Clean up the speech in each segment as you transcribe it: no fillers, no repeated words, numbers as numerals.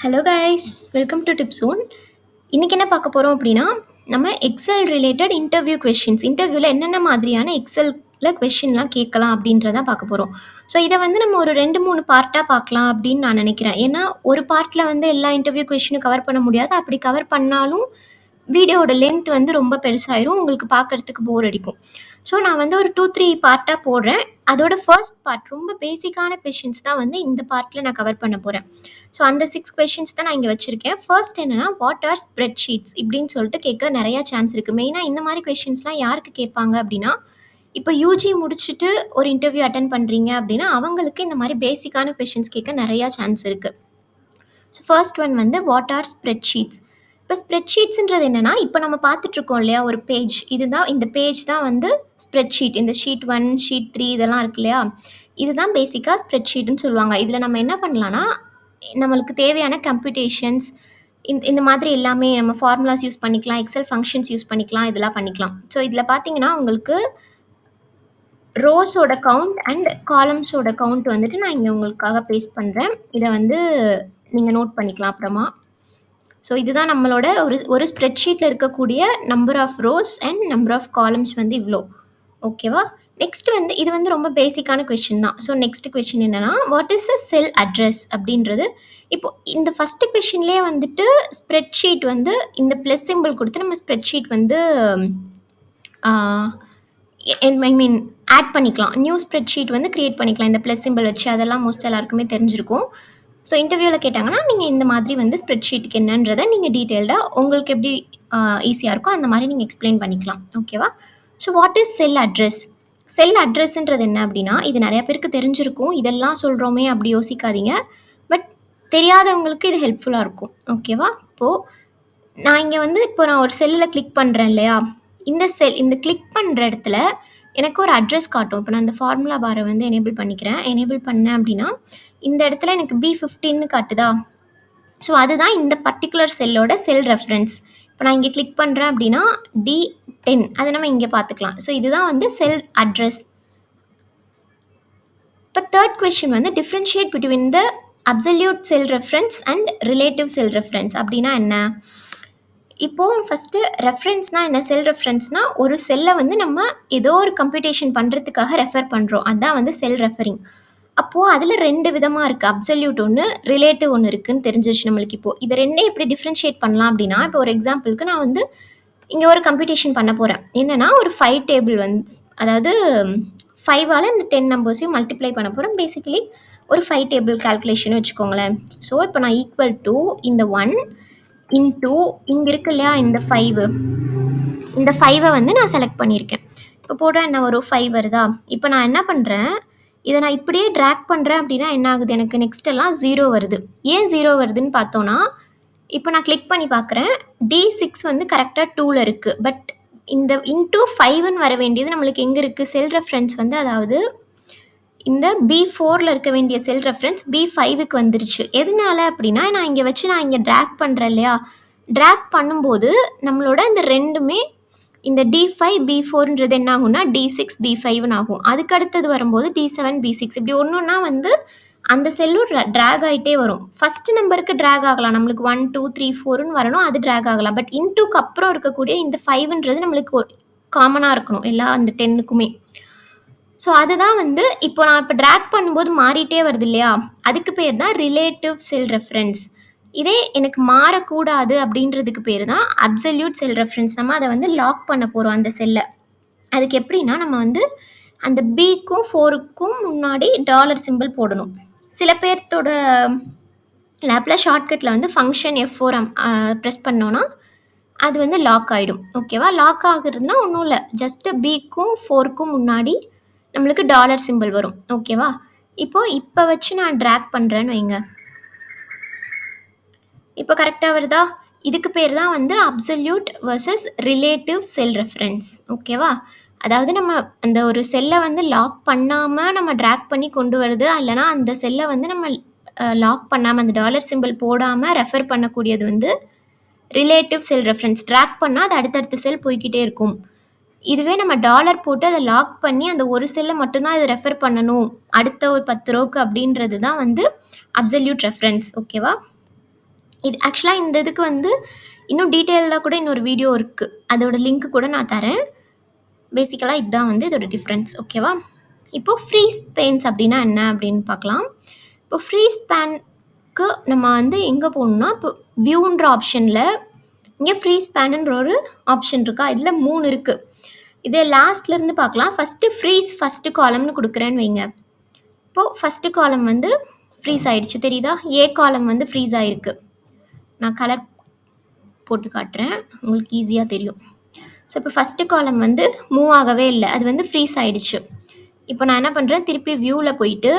Hello guys, welcome to tip zone. இன்றைக்கி என்ன பார்க்க போகிறோம் அப்படின்னா, நம்ம எக்ஸல் ரிலேட்டட் இன்டர்வியூ கொஷின்ஸ், இன்டர்வியூவில் என்னென்ன மாதிரியான எக்ஸலில் கொஷின்லாம் கேட்கலாம் அப்படின்றத பார்க்க போகிறோம். ஸோ இதை வந்து நம்ம ஒரு 2-3 பார்ட்டாக பார்க்கலாம் அப்படின்னு நான் நினைக்கிறேன். ஏன்னா ஒரு பார்ட்டில் வந்து எல்லா இன்டர்வியூ கொஷினும் கவர் பண்ண முடியாது. அப்படி கவர் பண்ணாலும் வீடியோவோட லென்த் வந்து ரொம்ப பெருசாயிரும், உங்களுக்கு பார்க்குறதுக்கு போர் அடிக்கும். ஸோ நான் வந்து ஒரு 2-3 பார்ட்டாக போடுறேன். அதோட ஃபர்ஸ்ட் பார்ட் ரொம்ப பேசிக்கான கொஷின்ஸ் தான் வந்து இந்த பார்ட்டில் நான் கவர் பண்ண போகிறேன். ஸோ அந்த 6 கொஷின்ஸ் தான் நான் இங்கே வச்சுருக்கேன். ஃபர்ஸ்ட் என்னென்னா, வாட் ஆர் ஸ்ப்ரெட் ஷீட்ஸ் இப்படின்னு சொல்லிட்டு கேட்க நிறையா சான்ஸ் இருக்குது. மெயினாக இந்த மாதிரி கொஷின்ஸ்லாம் யாருக்கு கேட்பாங்க அப்படின்னா, இப்போ யூஜி முடிச்சுட்டு ஒரு இன்டர்வியூ அட்டன் பண்ணுறீங்க அப்படின்னா அவங்களுக்கு இந்த மாதிரி பேசிக்கான கொஷின்ஸ் கேட்க நிறையா சான்ஸ் இருக்குது. ஸோ ஃபர்ஸ்ட் ஒன் வந்து வாட் ஆர் ஸ்ப்ரெட் ஷீட்ஸ். இப்போ ஸ்ப்ரெட் ஷீட்ஸுன்றது என்னென்னா, இப்போ நம்ம பார்த்துட்ருக்கோம் இல்லையா ஒரு பேஜ், இதுதான் இந்த பேஜ் தான் வந்து ஸ்ப்ரெட் ஷீட். இந்த ஷீட் 1, ஷீட் 3 இதெல்லாம் இருக்கு இல்லையா, இதுதான் பேசிக்காக ஸ்ப்ரெட் ஷீட்னு சொல்லுவாங்க. இதில் நம்ம என்ன பண்ணலான்னா, நம்மளுக்கு தேவையான கம்ப்யூட்டேஷன்ஸ் இந்த மாதிரி எல்லாமே நம்ம ஃபார்முலாஸ் யூஸ் பண்ணிக்கலாம், எக்ஸல் ஃபங்க்ஷன்ஸ் யூஸ் பண்ணிக்கலாம், இதெல்லாம் பண்ணிக்கலாம். ஸோ இதில் பார்த்தீங்கன்னா உங்களுக்கு ரோஸோட கவுண்ட் அண்ட் காலம்ஸோட கவுண்ட் வந்துட்டு நான் இங்கே உங்களுக்காக பேஸ்ட் பண்ணுறேன். இதை வந்து நீங்கள் நோட் பண்ணிக்கலாம் அப்புறமா. ஸோ இதுதான் நம்மளோட ஒரு ஸ்ப்ரெட்ஷீட்டில் இருக்கக்கூடிய number of rows and number of columns வந்து இவ்வளோ. ஓகேவா? நெக்ஸ்ட் வந்து இது வந்து ரொம்ப பேசிக்கான கொஷின் தான். ஸோ நெக்ஸ்ட் கொஷின் என்னென்னா, what is a sell address அப்படின்றது. இப்போ இந்த ஃபஸ்ட்டு கொஷின்லேயே வந்துட்டு ஸ்ப்ரெட்ஷீட் வந்து இந்த ப்ளஸ் சிம்பிள் கொடுத்து நம்ம ஸ்ப்ரெட்ஷீட் வந்து ஐ மீன் ஆட் பண்ணிக்கலாம். நியூ ஸ்ப்ரெட்ஷீட் வந்து க்ரியேட் பண்ணிக்கலாம் இந்த ப்ளஸ் சிம்பிள் வச்சு. அதெல்லாம் மோஸ்ட் எல்லாருக்குமே தெரிஞ்சிருக்கும். ஸோ இன்டர்வியூவில் கேட்டாங்கன்னா நீங்கள் இந்த மாதிரி வந்து ஸ்ப்ரெட்ஷீட்டுக்கு என்னன்றதை நீங்கள் டீட்டெயில்டாக உங்களுக்கு எப்படி ஈஸியாக இருக்கோ அந்த மாதிரி நீங்கள் எக்ஸ்பிளைன் பண்ணிக்கலாம். ஓகேவா? So what is cell address. Cell அட்ரஸ்ன்றது என்ன அப்படின்னா, இது நிறையா பேருக்கு தெரிஞ்சிருக்கும். இதெல்லாம் சொல்கிறோமே அப்படி யோசிக்காதீங்க. பட் தெரியாதவங்களுக்கு இது ஹெல்ப்ஃபுல்லாக இருக்கும். ஓகேவா? இப்போது நான் இங்கே வந்து நான் ஒரு செல்லில் கிளிக் பண்ணுறேன் இல்லையா, இந்த கிளிக் பண்ணுற இடத்துல எனக்கு ஒரு அட்ரஸ் காட்டும். இப்போ நான் இந்த ஃபார்முலா பாரை வந்து எனேபிள் பண்ணிக்கிறேன். எனேபிள் பண்ணேன் அப்படின்னா இந்த இடத்துல எனக்கு B15 காட்டுதா. ஸோ அதுதான் இந்த பர்டிகுலர் செல்லோட செல் ரெஃபரன்ஸ். இப்போ நான் இங்கே கிளிக் பண்ணுறேன் அப்படின்னா D10 அதை நம்ம இங்கே பார்த்துக்கலாம். ஸோ இதுதான் வந்து செல் அட்ரஸ். இப்போ தேர்ட் கொஸ்டின் வந்து differentiate between the absolute sell reference and relative sell reference அப்படின்னா என்ன. இப்போது ஃபஸ்ட்டு ரெஃபரன்ஸ்னால் என்ன, செல் ரெஃபரன்ஸ்னால் ஒரு செல்லை வந்து நம்ம ஏதோ ஒரு கம்ப்யூட்டேஷன் பண்ணுறதுக்காக ரெஃபர் பண்ணுறோம், அதுதான் வந்து செல் ரெஃபரிங். அப்போது அதில் 2 விதமாக இருக்குது, அப்சல்யூட் ஒன்று, ரிலேட்டிவ் ஒன்று இருக்குதுன்னு தெரிஞ்சிருச்சு நம்மளுக்கு. இப்போது இதை ரெண்டே எப்படி டிஃப்ரென்ஷியேட் பண்ணலாம் அப்படின்னா, இப்போ ஒரு எக்ஸாம்பிளுக்கு நான் வந்து இங்கே ஒரு கம்ப்யூட்டேஷன் பண்ண போகிறேன். என்னென்னா ஒரு 5 டேபிள் வந்து, அதாவது 5ஆல் இந்த 10 நம்பர்ஸையும் மல்டிப்ளை பண்ண போகிறேன். பேசிக்கலி ஒரு 5 டேபிள் கால்குலேஷன் வச்சுக்கோங்களேன். ஸோ இப்போ நான் ஈக்குவல் டு இந்த 1 இன்டூ இங்கே இருக்கு இல்லையா இந்த 5, இந்த 5 வந்து நான் செலக்ட் பண்ணியிருக்கேன். இப்போ போட்டால் என்ன வரும், 5 வருதா. இப்போ நான் என்ன பண்ணுறேன், இதை நான் இப்படியே ட்ராக் பண்ணுறேன் அப்படின்னா என்ன ஆகுது, எனக்கு நெக்ஸ்ட் எல்லாம் 0 வருது. ஏன் 0 வருதுன்னு பார்த்தோன்னா, இப்போ நான் கிளிக் பண்ணி பார்க்குறேன், D6 வந்து கரெக்டாக 2ல் இருக்குது. பட் இந்த இன்டூ 5ன்னு வர வேண்டியது நம்மளுக்கு எங்கே இருக்குது, செல் ரெஃபரன்ஸ் வந்து, அதாவது இந்த B4ல் இருக்க வேண்டிய செல் ரெஃபரன்ஸ் B5க்கு வந்துருச்சு. எதனால அப்படின்னா, நான் இங்கே ட்ராக் பண்ணுறேன் இல்லையா, ட்ராக் பண்ணும்போது நம்மளோட இந்த ரெண்டுமே இந்த D5 B4ன்றது என்ன ஆகும்னா D6 B5ன்னு ஆகும். அதுக்கு அடுத்தது வரும்போது D7 B6 இப்படி ஒன்றுன்னா வந்து அந்த செல்லும் ட்ராக் ஆகிட்டே வரும். ஃபஸ்ட்டு நம்பருக்கு ட்ராக் ஆகலாம், நம்மளுக்கு 1 2 3 4ன்னு வரணும், அது ட்ராக் ஆகலாம். பட் இன்டூக்கு அப்புறம் இருக்கக்கூடிய இந்த 5ன்றது நம்மளுக்கு காமனாக இருக்கணும் எல்லா அந்த 10க்குமே. ஸோ அதுதான் வந்து இப்போ நான் ட்ராக் பண்ணும்போது மாறிட்டே வருது இல்லையா, அதுக்கு பேர் தான் ரிலேட்டிவ் செல் ரெஃபரன்ஸ். இதே எனக்கு மாறக்கூடாது அப்படின்றதுக்கு பேர் தான் அப்சல்யூட் செல் ரெஃபரன்ஸ். நம்ம அதை வந்து லாக் பண்ண போகிறோம் அந்த செல்லை. அதுக்கு எப்படின்னா, நம்ம வந்து அந்த B-க்கும் 4க்கும் முன்னாடி டாலர் சிம்பிள் போடணும். சில பேர்த்தோட லேப்பில் ஷார்ட்கட்டில் வந்து ஃபங்க்ஷன் F4 ப்ரெஸ் பண்ணோன்னா அது வந்து லாக் ஆகிடும். ஓகேவா? லாக் ஆகுறதுனா ஒன்றும் இல்லை, ஜஸ்ட்டு B-க்கும் 4க்கும் முன்னாடி நம்மளுக்கு டாலர் சிம்பிள் வரும். ஓகேவா? இப்போ வச்சு நான் ட்ராக் பண்ணுறேன்னு வைங்க, இப்போ கரெக்டாக வருதா. இதுக்கு பேர் தான் வந்து அப்சல்யூட் வர்சஸ் ரிலேட்டிவ் செல் ரெஃபரன்ஸ். ஓகேவா? அதாவது நம்ம அந்த ஒரு செல்லை வந்து லாக் பண்ணாமல் நம்ம ட்ராக் பண்ணி கொண்டு வருது, இல்லைனா அந்த செல்லை வந்து நம்ம லாக் பண்ணாமல் அந்த டாலர் சிம்பிள் போடாமல் ரெஃபர் பண்ணக்கூடியது வந்து ரிலேட்டிவ் செல் ரெஃபரன்ஸ். ட்ராக் பண்ணால் அது அடுத்தடுத்த செல் போய்கிட்டே இருக்கும். இதுவே நம்ம டாலர் போட்டு அதை லாக் பண்ணி அந்த ஒரு செல்லை மட்டும்தான் இதை ரெஃபர் பண்ணணும் அடுத்த ஒரு 10 ரோக்கு அப்படின்றது தான் வந்து அப்சல்யூட் ரெஃபரன்ஸ். ஓகேவா? இது ஆக்சுவலாக இந்த இதுக்கு வந்து இன்னும் டீட்டெயில்டாக கூட இன்னொரு வீடியோ இருக்குது, அதோட லிங்க் கூட நான் தரேன். பேசிக்கலாக இதுதான் வந்து இதோட டிஃப்ரென்ஸ். ஓகேவா? இப்போது ஃப்ரீஸ் பேன்ஸ் அப்படின்னா என்ன அப்படின்னு பார்க்கலாம். இப்போ ஃப்ரீஸ் பேனுக்கு நம்ம வந்து எங்கே போகணுன்னா, இப்போ வியூன்ற ஆப்ஷனில் இங்கே ஃப்ரீஸ் பேனுன்ற ஒரு ஆப்ஷன் இருக்கா, இதில் 3 இருக்குது. இதே லாஸ்ட்லேருந்து பார்க்கலாம். ஃபஸ்ட்டு ஃப்ரீஸ் ஃபஸ்ட்டு காலம்னு கொடுக்குறேன்னு வைங்க. இப்போது ஃபஸ்ட்டு காலம் வந்து ஃப்ரீஸ் ஆகிடுச்சு, தெரியுதா? ஏ காலம் வந்து ஃப்ரீஸ் ஆகிருக்கு. நான் கலர் போட்டு காட்டுறேன், உங்களுக்கு ஈஸியாக தெரியும். ஸோ இப்போ ஃபஸ்ட்டு காலம் வந்து மூவ் ஆகவே இல்லை, அது வந்து ஃப்ரீஸ் ஆகிடுச்சு. இப்போ நான் என்ன பண்ணுறேன், திருப்பி வியூவில் போயிட்டு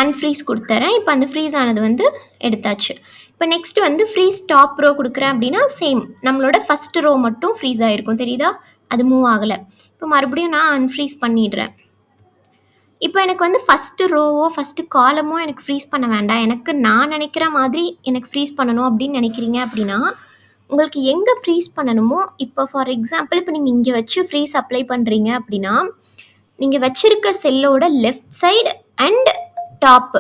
அன்ஃப்ரீஸ் கொடுத்துறேன். இப்போ அந்த ஃப்ரீஸ் ஆனது வந்து எடுத்தாச்சு. இப்போ நெக்ஸ்ட் வந்து ஃப்ரீஸ் டாப் ரோ கொடுக்குறேன் அப்படின்னா சேம், நம்மளோட ஃபஸ்ட்டு ரோ மட்டும் ஃப்ரீஸ் ஆகிருக்கும், தெரியுதா? அது மூவ் ஆகலை. இப்போ மறுபடியும் நான் அன்ஃப்ரீஸ் பண்ணிடுறேன். இப்போ எனக்கு வந்து ஃபஸ்ட்டு ரோவோ ஃபஸ்ட்டு காலமோ எனக்கு ஃப்ரீஸ் பண்ண வேண்டாம், எனக்கு நான் நினைக்கிற மாதிரி எனக்கு ஃப்ரீஸ் பண்ணணும் அப்படின்னு நினைக்கிறீங்க அப்படின்னா, உங்களுக்கு எங்கே ஃப்ரீஸ் பண்ணணுமோ, இப்போ ஃபார் எக்ஸாம்பிள் இப்போ நீங்கள் இங்கே வச்சு ஃப்ரீஸ் அப்ளை பண்ணுறீங்க அப்படின்னா, நீங்கள் வச்சுருக்க செல்லோட லெஃப்ட் சைடு அண்ட் டாப்பு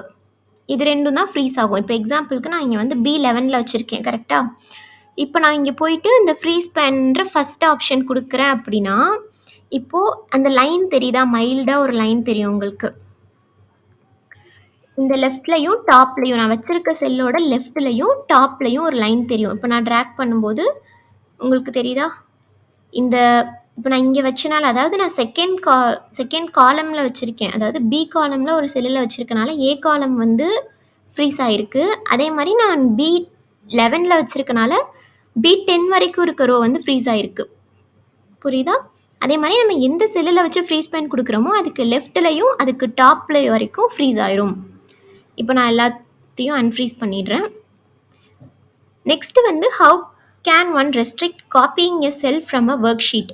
இது 2ம் தான் ஃப்ரீஸ் ஆகும். இப்போ எக்ஸாம்பிளுக்கு நான் இங்கே வந்து B11ல் வச்சுருக்கேன், கரெக்டாக? இப்போ நான் இங்கே போயிட்டு இந்த ஃப்ரீஸ் பேன்ற ஃபஸ்ட் ஆப்ஷன் கொடுக்குறேன் அப்படின்னா, இப்போது அந்த லைன் தெரியுதா, மைல்டாக ஒரு லைன் தெரியும் உங்களுக்கு. இந்த லெஃப்ட்லையும் டாப்லையும் நான் வச்சுருக்க செல்லோட லெஃப்ட்லையும் டாப்லையும் ஒரு லைன் தெரியும். இப்போ நான் ட்ராக் பண்ணும்போது உங்களுக்கு தெரியுதா? இந்த இப்போ நான் இங்கே வச்சனால, அதாவது நான் செகண்ட் காலமில் வச்சுருக்கேன், அதாவது பி காலமில் ஒரு செல்லில் வச்சுருக்கனால ஏ காலம் வந்து ஃப்ரீஸ் ஆகிருக்கு. அதே மாதிரி நான் B11ல் வச்சுருக்கனால B10 வரைக்கும் இருக்க ரோ வந்து ஃப்ரீஸ் ஆகிருக்கு. புரியுதா? அதே மாதிரி நம்ம எந்த செல்லில் வச்சு ஃப்ரீஸ் பேன் கொடுக்குறோமோ அதுக்கு லெஃப்ட்லையும் அதுக்கு டாப்லையும் வரைக்கும் ஃப்ரீஸ் ஆயிரும். இப்போ நான் எல்லாத்தையும் அன்ஃப்ரீஸ் பண்ணிடுறேன். நெக்ஸ்ட்டு வந்து how can one restrict copying a sell from a work sheet.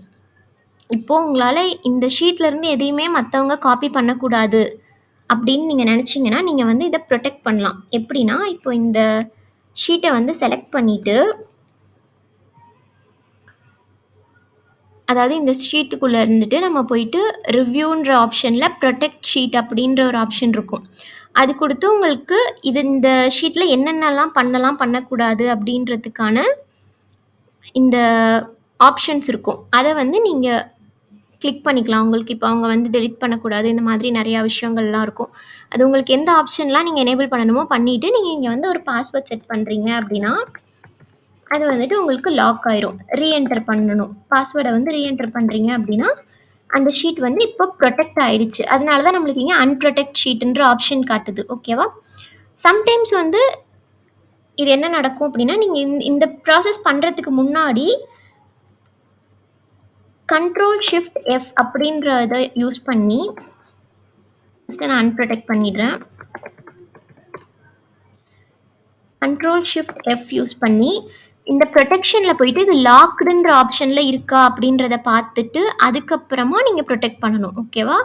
இப்போது உங்களால் இந்த ஷீட்லேருந்து எதையுமே மற்றவங்க காப்பி பண்ணக்கூடாது அப்படின்னு நீங்கள் நினச்சிங்கன்னா, நீங்கள் வந்து இதை ப்ரொடெக்ட் பண்ணலாம். எப்படின்னா, இப்போ இந்த ஷீட்டை வந்து செலக்ட் பண்ணிவிட்டு, அதாவது இந்த ஷீட்டுக்குள்ளே இருந்துட்டு நம்ம போயிட்டு ரிவ்யூன்ற ஆப்ஷனில் ப்ரொடெக்ட் ஷீட் அப்படின்ற ஒரு ஆப்ஷன் இருக்கும். அது கொடுத்து உங்களுக்கு இது இந்த ஷீட்டில் என்னென்னலாம் பண்ணலாம் பண்ணக்கூடாது அப்படின்றதுக்கான இந்த ஆப்ஷன்ஸ் இருக்கும். அதை வந்து நீங்கள் கிளிக் பண்ணிக்கலாம். உங்களுக்கு இப்போ அவங்க வந்து டெலிட் பண்ணக்கூடாது, இந்த மாதிரி நிறையா விஷயங்கள்லாம் இருக்கும். அது உங்களுக்கு எந்த ஆப்ஷன்லாம் நீங்கள் எனேபிள் பண்ணணுமோ பண்ணிவிட்டு நீங்கள் இங்கே வந்து ஒரு பாஸ்வேர்ட் செட் பண்ணுறீங்க அப்படின்னா, அது வந்துட்டு உங்களுக்கு லாக் ஆயிரும். ரீஎன்டர் பண்ணணும். பாஸ்வேர்டை வந்து ரீஎன்டர் பண்ணுறீங்க அப்படின்னா, அந்த ஷீட் வந்து இப்போ ப்ரொடெக்ட் ஆகிடுச்சு. அதனால தான் நம்மளுக்கு இங்கே அன்ப்ரொடெக்ட் ஷீட்டுன்ற ஆப்ஷன் காட்டுது. ஓகேவா? சம்டைம்ஸ் வந்து இது என்ன நடக்கும் அப்படின்னா, நீங்கள் இந்த ப்ராசஸ் பண்ணுறதுக்கு முன்னாடி Ctrl+Shift+F அப்படின்றத யூஸ் பண்ணி ஃபஸ்ட்டு நான் அன்ப்ரொடெக்ட் பண்ணிடுறேன். Ctrl+Shift+F யூஸ் பண்ணி இந்த ப்ரொடெக்ஷனில் போயிட்டு இது லாக்டுன்ற ஆப்ஷனில் இருக்கா அப்படின்றத பார்த்துட்டு அதுக்கப்புறமா நீங்கள் ப்ரொடெக்ட் பண்ணணும். ஓகேவா?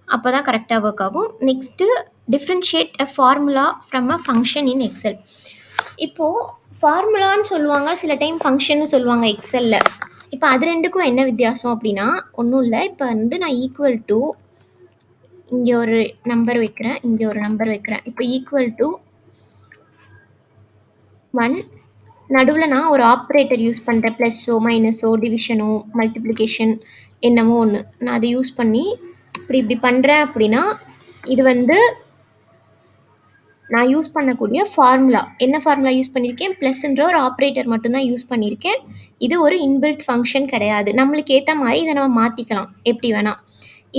அப்போ தான் கரெக்டாக ஒர்க் ஆகும். Next differentiate a formula from a function in Excel. இப்போது ஃபார்முலான்னு சொல்லுவாங்க, சில டைம் ஃபங்க்ஷன்னு சொல்லுவாங்க எக்ஸலில். இப்போ அது ரெண்டுக்கும் என்ன வித்தியாசம் அப்படின்னா, ஒன்றும் இல்லை. இப்போ வந்து நான் ஈக்குவல் டு இங்கே ஒரு நம்பர் வைக்கிறேன், இங்கே ஒரு நம்பர் வைக்கிறேன். இப்போ ஈக்குவல் டு 1, நடுவில் நான் ஒரு ஆப்ரேட்டர் யூஸ் பண்ணுறேன், ப்ளஸ்ஸோ மைனஸோ டிவிஷனோ மல்டிப்ளிகேஷன் என்னமோ ஒன்று. நான் அதை யூஸ் பண்ணி இப்படி பண்ணுறேன் அப்படின்னா, இது வந்து நான் யூஸ் பண்ணக்கூடிய ஃபார்முலா. என்ன ஃபார்முலா யூஸ் பண்ணியிருக்கேன்? ப்ளஸ்ன்ற ஒரு ஆப்ரேட்டர் மட்டும்தான் யூஸ் பண்ணியிருக்கேன். இது ஒரு இன்பில்ட் ஃபங்க்ஷன் கிடையாது. நம்மளுக்கு ஏற்ற மாதிரி இதை நம்ம மாற்றிக்கலாம் எப்படி வேணால்.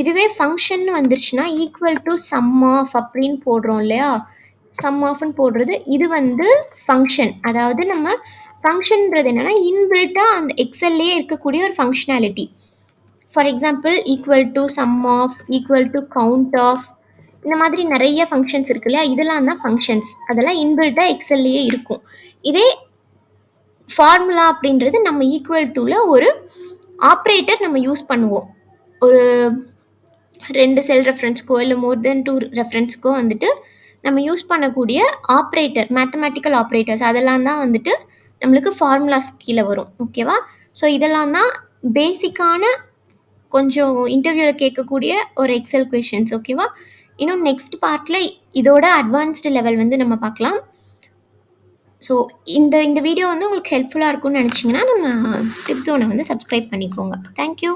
இதுவே ஃபங்க்ஷன் வந்துருச்சுன்னா ஈக்குவல் டு சம் ஆஃப் அப்படின்னு போடுறோம் இல்லையா, சம் ஆஃப்னு போடுறது இது வந்து ஃபங்க்ஷன். அதாவது நம்ம ஃபங்க்ஷன்ன்றது என்னென்னா இன்பில்ட்டாக அந்த எக்ஸல்லையே இருக்கக்கூடிய ஒரு functionality. For example equal to sum of, equal to count of, இந்த மாதிரி நிறைய ஃபங்க்ஷன்ஸ் இருக்கு இல்லையா, இதெல்லாம் தான் ஃபங்க்ஷன்ஸ். அதெல்லாம் இன்பில்ட்டாக எக்ஸல்லையே இருக்கும். இதே ஃபார்முலா அப்படின்றது நம்ம ஈக்குவல் டுவில் ஒரு ஆப்ரேட்டர் நம்ம யூஸ் பண்ணுவோம். ஒரு 2 செல் ரெஃபரன்ஸ்க்கோ இல்லை மோர் தென் 2 ரெஃபரன்ஸ்க்கோ வந்துட்டு நம்ம யூஸ் பண்ணக்கூடிய ஆப்ரேட்டர், மேத்தமேட்டிக்கல் ஆப்ரேட்டர்ஸ், அதெல்லாம் தான் வந்துட்டு நம்மளுக்கு ஃபார்முலாஸ் கீழே வரும். ஓகேவா? ஸோ இதெல்லாம் தான் பேசிக்கான கொஞ்சம் இன்டர்வியூவில் கேட்கக்கூடிய ஒரு எக்ஸல் கொஷின்ஸ். ஓகேவா? இன்னும் நெக்ஸ்ட் பார்ட்டில் இதோட அட்வான்ஸ்டு லெவல் வந்து நம்ம பார்க்கலாம். ஸோ இந்த வீடியோ வந்து உங்களுக்கு ஹெல்ப்ஃபுல்லாக இருக்கும்னு நினச்சிங்கன்னா நம்ம டிப்ஸோனை வந்து சப்ஸ்கிரைப் பண்ணிக்கோங்க. தேங்க்யூ.